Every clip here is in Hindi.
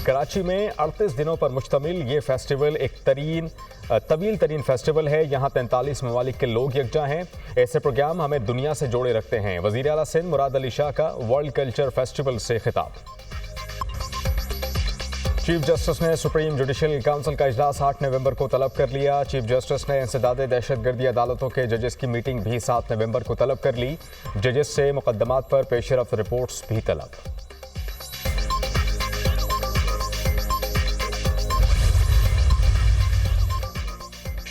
कराची में 38 दिनों पर मुश्तमिल ये फेस्टिवल एक तवील तरीन फेस्टिवल है। यहाँ 43 ममालिक के लोग यकजा हैं। ऐसे प्रोग्राम हमें दुनिया से जोड़े रखते हैं। वज़ीर आला सिंध मुराद अली शाह का वर्ल्ड कल्चर फेस्टिवल से खिताब। चीफ जस्टिस ने सुप्रीम जुडिशल काउंसिल का इजलास 8 नवंबर को तलब कर लिया। चीफ जस्टिस ने इंसदादे दहशतगर्दी अदालतों के जजेस की मीटिंग भी 7 नवंबर को तलब कर ली। जजेस से मुकदमात पर पेशरफ्त रिपोर्ट्स भी तलब।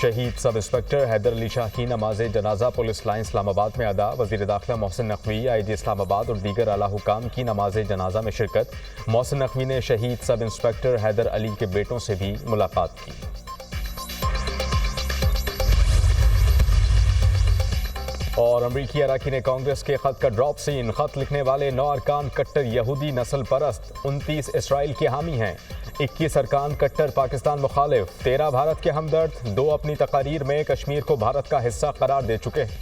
शहीद सब इंस्पेक्टर हैदर अली शाह की नमाज जनाजा पुलिस लाइन इस्लामाबाद में अदा। वज़ीर दाखिला मोहसिन नकवी, IG इस्लामाबाद और दीगर आला हुकाम की नमाज जनाजा में शिरकत। मोहसिन नकवी ने शहीद सब इंस्पेक्टर हैदर अली के बेटों से भी मुलाकात की। और अमरीकी अराकीन कांग्रेस के खत का ड्रॉप सीन। खत लिखने वाले 9 अरकान कट्टर यहूदी नस्ल परस्त, 29 इसराइल के हामी हैं। 21 अरकान कट्टर पाकिस्तान मुखालिफ, 13 भारत के हमदर्द। 2 अपनी तकारीर में कश्मीर को भारत का हिस्सा करार दे चुके हैं।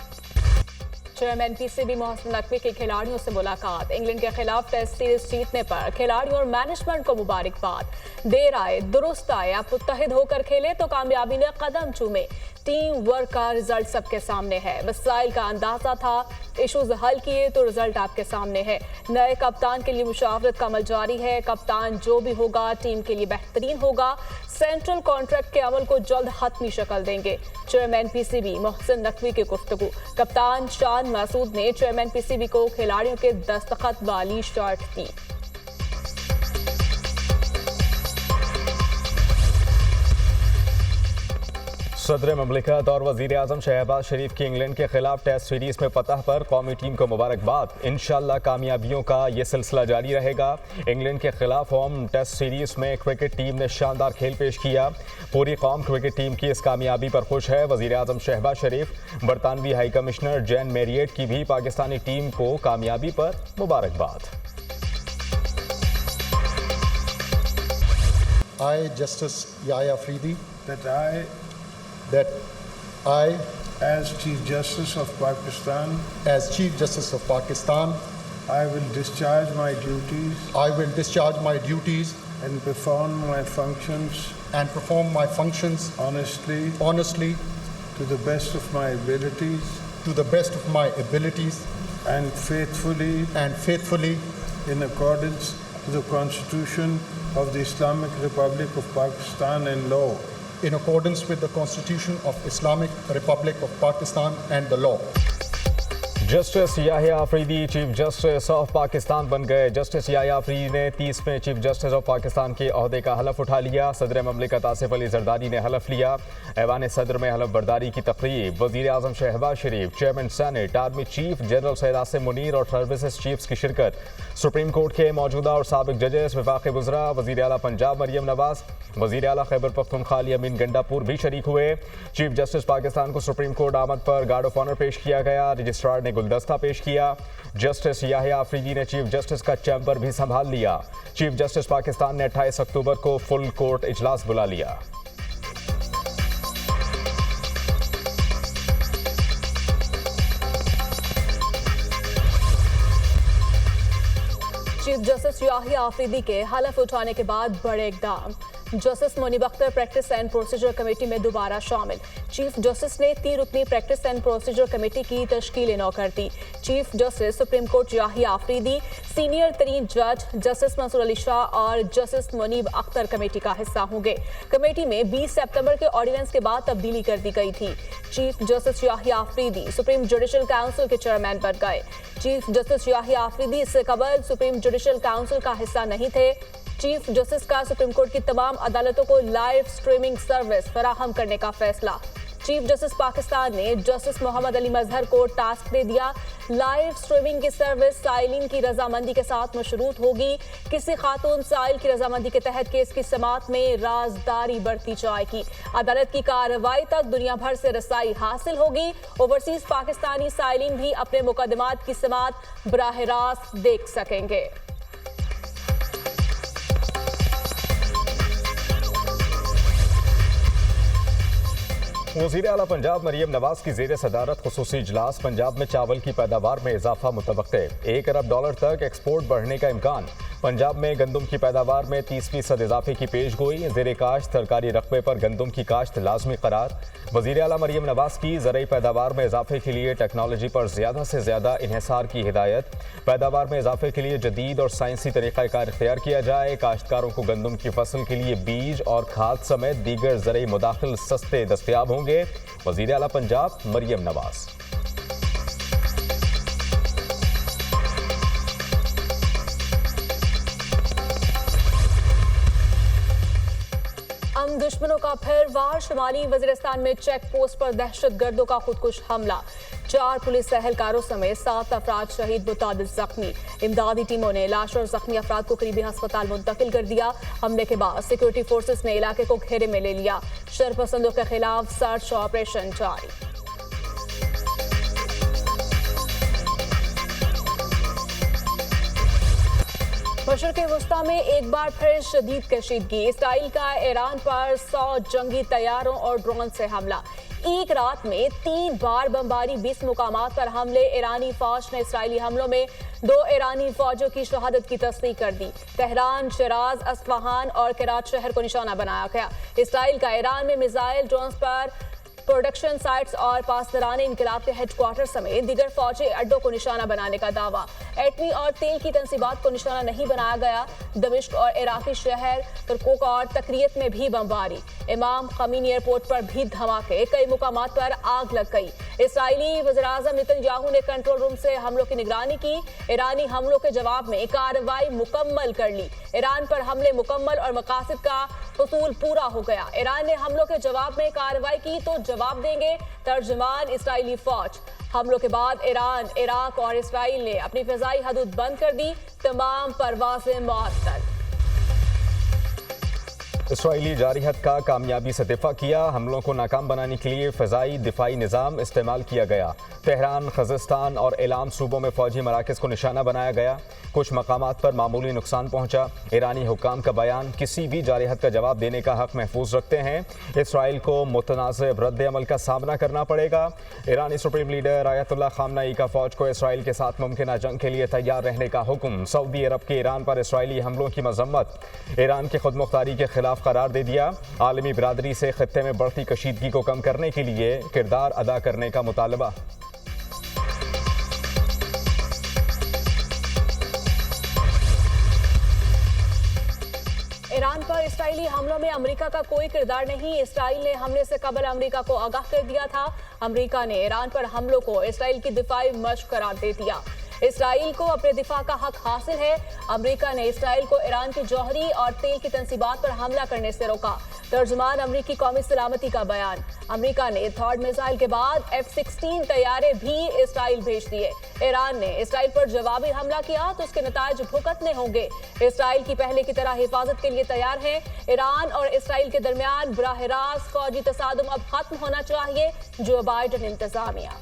चेयरमैन PCB मोहसिन नकवी की खिलाड़ियों से मुलाकात। इंग्लैंड के खिलाफ टेस्ट सीरीज जीतने पर खिलाड़ियों और मैनेजमेंट को मुबारकबाद। देर आए दुरुस्त आए, आप मुत्तहिद होकर खेले तो कामयाबी ने कदम चूमे। टीम वर्क का रिजल्ट सबके सामने है। मसाइल का अंदाजा था, इशूज हल किए तो रिजल्ट आपके सामने है। नए कप्तान के लिए मुशावरत का अमल जारी है। कप्तान जो भी होगा टीम के लिए बेहतरीन होगा। सेंट्रल कॉन्ट्रैक्ट के अमल को जल्द हतमी शक्ल देंगे। चेयरमैन PCB मोहसिन नकवी की गुफ्तगू। कप्तान शान मसूद ने चेयरमैन PCB को खिलाड़ियों के दस्तखत वाली शर्ट दी। सदर ममलिकत और वज़ीर आज़म शहबाज शरीफ की इंग्लैंड के खिलाफ टेस्ट सीरीज में फतह पर कौमी टीम को मुबारकबाद। इंशाअल्लाह कामयाबियों का ये सिलसिला जारी रहेगा। इंग्लैंड के खिलाफ होम टेस्ट सीरीज में क्रिकेट टीम ने शानदार खेल पेश किया। पूरी कौम क्रिकेट टीम की इस कामयाबी पर खुश है। वज़ीर आज़म शहबाज शरीफ, बरतानवी हाई कमिश्नर जैन मैरियट की भी पाकिस्तानी टीम को कामयाबी पर मुबारकबाद। I, Justice Yahya Afridi, that I, as Chief Justice of Pakistan, I will discharge my duties and perform my functions honestly to the best of my abilities and faithfully in accordance to the Constitution of the Islamic Republic of Pakistan and law. in accordance with the Constitution of Islamic Republic of Pakistan and the law. Justice Yahya Afridi chief justice of Pakistan बन गए। जस्टिस याहिया अफरीदी ने 30वें चीफ जस्टिस ऑफ पाकिस्तान के ओहदे का हलफ उठा लिया। सदर ममलिकत आसिफ अली जरदारी ने हलफ लिया। ऐवान सदर में हलफ बर्दारी की तकरीब। वज़ीर आज़म Shahbaz Sharif, chairman senate, army chief general Syed Asim Munir और सर्विसेज चीफ्स की शिरकत। सुप्रीम कोर्ट के मौजूदा और साबिक जजेस, वफाक़ी वज़रा, वज़ीर आला पंजाब मरियम नवाज, वज़ीर आला खैबर पख्तूनख्वा अमीन गंडापुर भी शरीक हुए। चीफ जस्टिस पाकिस्तान को सुप्रीम कोर्ट आमद पर गार्ड ऑफ ऑनर पेश किया गया। रजिस्ट्रार ने गुलदस्ता पेश किया। जस्टिस याहिया अफरीदी ने चीफ जस्टिस का चैम्बर भी संभाल लिया। चीफ जस्टिस पाकिस्तान ने 28 अक्टूबर को फुल कोर्ट इजलास बुला लिया। चीफ जस्टिस याहिया अफरीदी के हलफ उठाने के बाद बड़े इक़दाम। Justice Munib Akhtar practice and procedure committee में दोबारा शामिल। चीफ जस्टिस ने 3 रुकनी प्रैक्टिस एंड प्रोसीजर कमेटी की तश्कील नौ कर दी। Chief justice supreme court Yahya Afridi, senior तरीन जज जस्टिस मंसूर अली शाह और जस्टिस मुनीब अख्तर कमेटी का हिस्सा होंगे। कमेटी में 20 सितंबर के ऑर्डिनेंस के बाद तब्दीली कर दी गई थी। Chief justice Yahya Afridi supreme judicial council के चेयरमैन बन गए। चीफ जस्टिस याहिया अफरीदी इससे कबल सुप्रीम जुडिशल काउंसिल का हिस्सा नहीं थे। चीफ जस्टिस का सुप्रीम कोर्ट की तमाम अदालतों को लाइव स्ट्रीमिंग सर्विस फराहम करने का फैसला। चीफ जस्टिस पाकिस्तान ने जस्टिस मोहम्मद अली मजहर को टास्क दे दिया। लाइव स्ट्रीमिंग की सर्विस साइलिन की रजामंदी के साथ मशरूत होगी। किसी खातून साइल की रजामंदी के तहत केस की समाअत में राजदारी बढ़ती जाएगी। अदालत की कार्रवाई तक दुनिया भर से रसाई हासिल होगी। ओवरसीज पाकिस्तानी साइलिन भी अपने मुकदमात की समाअत बराह रास्त देख सकेंगे। वज़ीर आला पंजाब मरियम नवाज की ज़ेर सदारत खुसूसी इजलास। पंजाब में चावल की पैदावार में इजाफा मुतवक्के। $1 अरब तक एक्सपोर्ट बढ़ने का इम्कान। पंजाब में गंदम की पैदावार में 30% इजाफे की पेशगोई, ज़ेरे काश्त सरकारी रकबे पर गंदम की काश्त लाजमी करार। वज़ीर आला मरियम नवाज की ज़रई पैदावार में इजाफे के लिए टेक्नोलॉजी पर ज़्यादा से ज़्यादा इन्हिसार की हिदायत। पैदावार में इजाफे के लिए जदीद और साइंसी तरीक़ाकार इख्तियार किया जाए। काश्तकारों को गंदम की फसल के लिए बीज और खाद समेत दीगर ज़रई मुदाखिल सस्ते दस्तयाब होंगे। वज़ीर आला पंजाब मरियम नवाज। हम दुश्मनों का फिर वार, शुमाली वजीरिस्तान में चेक पोस्ट पर दहशतगर्दों का खुदकुश हमला। 4 पुलिस एहलकारों समेत 7 अफराद शहीद, मुतादिद जख्मी। इमदादी टीमों ने लाश और जख्मी अफराद को करीबी अस्पताल मुंतकिल कर दिया। हमले के बाद सिक्योरिटी फोर्सेस ने इलाके को घेरे में ले लिया। शरपसंदों के खिलाफ सर्च ऑपरेशन जारी। मशरिक़ वस्ता में एक बार फिर शदीद कशीदगी। इसराइल का ईरान पर 100 जंगी तैयारों और ड्रोन से हमला। एक रात में 3 बार बमबारी, 20 मुकामात पर हमले। ईरानी फौज ने इसराइली हमलों में 2 ईरानी फौजों की शहादत की तस्दीक कर दी। तेहरान, शिराज, अस्फहान और कराच शहर को निशाना बनाया गया। इसराइल का ईरान में मिसाइल, ड्रोन पर प्रोडक्शन साइट्स और पासदारान इनकलाब के हेडक्वार्टर समेत दीगर फौजी अड्डों को निशाना बनाने का दावा। एटमी और तेल की तंसीबात को निशाना नहीं बनाया गया। दमिश्क और इराकी शहर किरकुक और तकरीत में भी बमबारी। इमाम खमीनी एयरपोर्ट पर भी धमाके, कई मुकामात पर आग लग गई। इसराइली वज़ीर-ए-आज़म नेतन्याहू ने कंट्रोल रूम से हमलों की निगरानी की। ईरानी हमलों के जवाब में कार्रवाई मुकम्मल कर ली। ईरान पर हमले मुकम्मल और मकासद का हुसूल पूरा हो गया। ईरान ने हमलों के जवाब में कार्रवाई की तो जवाब देंगे, तर्जुमान इसराइली फौज। हमलों के बाद ईरान, इराक और इसराइल ने अपनी फ़िज़ाई हदूद बंद कर दी। तमाम परवाज़ें मुअत्तल। इसराइली जारहियत का कामयाबी से दिफा किया। हमलों को नाकाम बनाने के लिए फ़िज़ाई दिफाई निज़ाम इस्तेमाल किया गया। तेहरान, खज़स्तान और इलाम सूबों में फ़ौजी मराकज़ को निशाना बनाया गया। कुछ मकामात पर मामूली नुकसान पहुंचा। ईरानी हुक्काम का बयान, किसी भी जारहियत का जवाब देने का हक महफूज रखते हैं। इसराइल को मुतनाज़िब रद्द-ए-अमल का सामना करना पड़ेगा। ईरानी सुप्रीम लीडर आयतुल्लाह ख़ामनेई का फ़ौज को इसराइल के साथ मुमकिन जंग के लिए तैयार रहने का हुक्म। सऊदी अरब के ईरान पर इसराइली हमलों की मजम्मत। ईरान की खुदमुख्तारी के खिलाफ करार दे दिया। आलमी बिरादरी से खित्ते में बढ़ती कशीदगी को कम करने के लिए किरदार अदा करने का मुतालबा। ईरान पर इसराइली हमलों में अमेरिका का कोई किरदार नहीं। इसराइल ने हमले से कबल अमेरिका को आगाह कर दिया था। अमेरिका ने ईरान पर हमलों को इसराइल की दिफाई मशक करार दे दिया। इसराइल को अपने दिफा का हक हासिल है। अमेरिका ने इसराइल को ईरान की जौहरी और तेल की तंसीबात पर हमला करने से रोका। तर्जुमान अमरीकी कौमी सलामती का बयान। अमेरिका ने थर्ड मिसाइल के बाद F-16 तैयारे भी इसराइल भेज दिए। ईरान ने इसराइल पर जवाबी हमला किया तो उसके नताइज भुगतने होंगे। इसराइल की पहले की तरह हिफाजत के लिए तैयार है। ईरान और इसराइल के दरमियान बराह रास्त फौजी तसादुम अब खत्म होना चाहिए। जो बाइडेन इंतजामिया।